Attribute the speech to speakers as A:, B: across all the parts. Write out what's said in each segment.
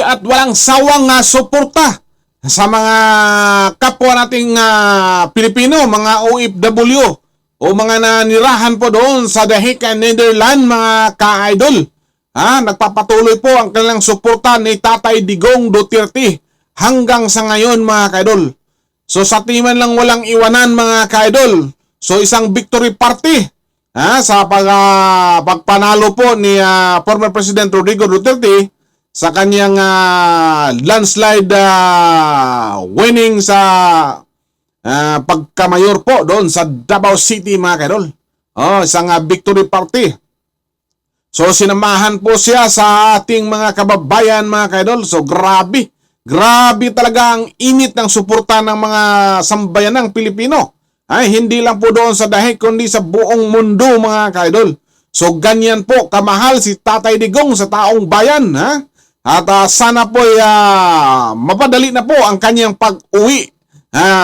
A: at walang sawang suporta sa mga kapwa nating Pilipino, mga OFW o mga nanirahan po doon sa The Hague and Netherlands, mga ka-idol. Nagpapatuloy po ang kanilang suporta ni Tatay Digong Duterte hanggang sa ngayon, mga ka-idol. So sa timan lang walang iwanan, mga ka-idol. So isang victory party sa pagpanalo po ni former President Rodrigo Duterte sa kanyang landslide winning sa pagkamayor po doon sa Davao City, mga kaidol. Isang victory party. So sinamahan po siya sa ating mga kababayan, mga kaidol. So grabe talaga ang init ng suporta ng mga sambayanang Pilipino. Hindi lang po doon sa Dahig, kundi sa buong mundo, mga kaidol. So ganyan po kamahal si Tatay Digong sa taong bayan. At sana po mapadali na po ang kanyang pag-uwi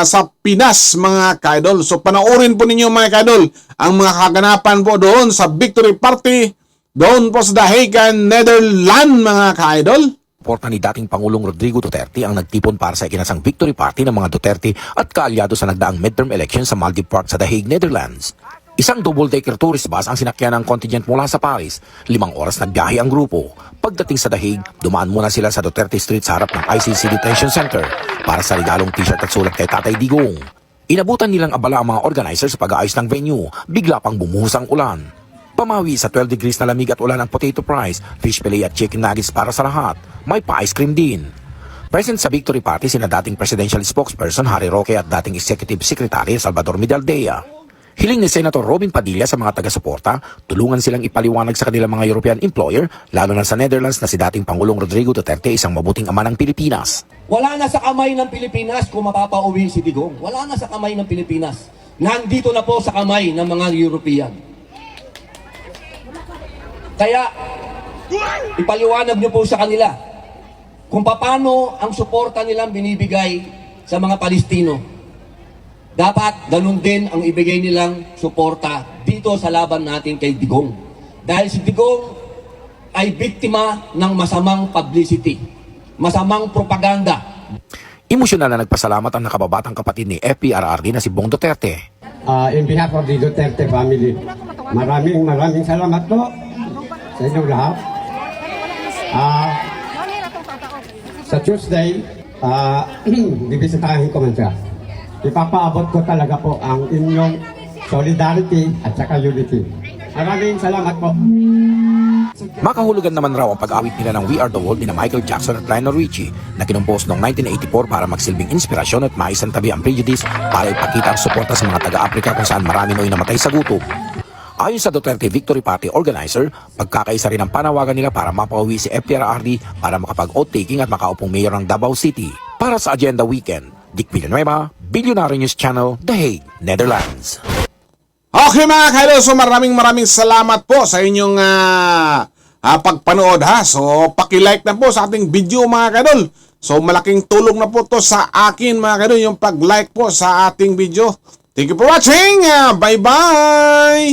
A: sa Pinas, mga kaidol. So panoorin po ninyo, mga kaidol, ang mga kaganapan po doon sa victory party doon po sa Dahig and Netherlands, mga kaidol.
B: Suporta ni dating Pangulong Rodrigo Duterte ang nagtipon para sa ikinasang victory party ng mga Duterte at kaalyado sa nagdaang midterm election sa Maldives Park sa The Hague, Netherlands. Isang double-decker tourist bus ang sinakyan ng contingent mula sa Paris. 5 oras nagbiyahe ang grupo. Pagdating sa The Hague, dumaan muna sila sa Duterte Street sa harap ng ICC Detention Center para sa regalong t-shirt at sulat kay Tatay Digong. Inabutan nilang abala ang mga organizer sa pag-aayos ng venue. Bigla pang bumuhos ang ulan. Pamawi sa 12 degrees na lamig at ulan ang potato fries, fish fillet at chicken nuggets para sa lahat. May pa-ice cream din. Present sa victory party sina dating presidential spokesperson Harry Roque at dating executive secretary Salvador Medaldea. Hiling ni Senator Robin Padilla sa mga taga-suporta, tulungan silang ipaliwanag sa kanilang mga European employer, lalo na sa Netherlands na si dating Pangulong Rodrigo Duterte isang mabuting ama ng Pilipinas.
C: Wala na sa kamay ng Pilipinas kung mapapauwi si Digong. Wala na sa kamay ng Pilipinas. Nandito na po sa kamay ng mga European. Kaya, ipaliwanag niyo po sa kanila kung paano ang suporta nilang binibigay sa mga Palestino. Dapat ganun din ang ibigay nilang suporta dito sa laban natin kay Digong. Dahil si Digong ay biktima ng masamang publicity, masamang propaganda.
B: Emosyonal na nagpasalamat ang nakababatang kapatid ni FPRRD na si Bong Duterte.
D: In behalf of the Duterte family, maraming salamat po sa inyong lahat. Sa Tuesday, bibisitahin ko man siya. Ipapaabot ko talaga po ang inyong solidarity at saka unity. Maraming salamat po.
B: Makahulugan naman raw ang pag-awit nila ng We Are The World ni Michael Jackson at Lionel Richie na kinumpos noong 1984 para magsilbing inspirasyon at maisantabi ang prejudice para ipakita ang suporta sa mga taga-Afrika kung saan marami noy namatay sa gutom. Ayon sa Duterte Victory Party organizer, pagkakaisa rin ang panawagan nila para mapauwi si FPRRD para makapag-oath-taking at makaupong mayor ng Davao City. Para sa Agenda Weekend, Dick Villanueva, Billionaire News Channel, The Hague, Netherlands.
A: Okay, mga kaidol, so maraming salamat po sa inyong pagpanood So paki-like na po sa ating video, mga kaidol. So malaking tulong na po to sa akin, mga kaidol, yung pag-like po sa ating video. Thank you for watching. Bye-bye!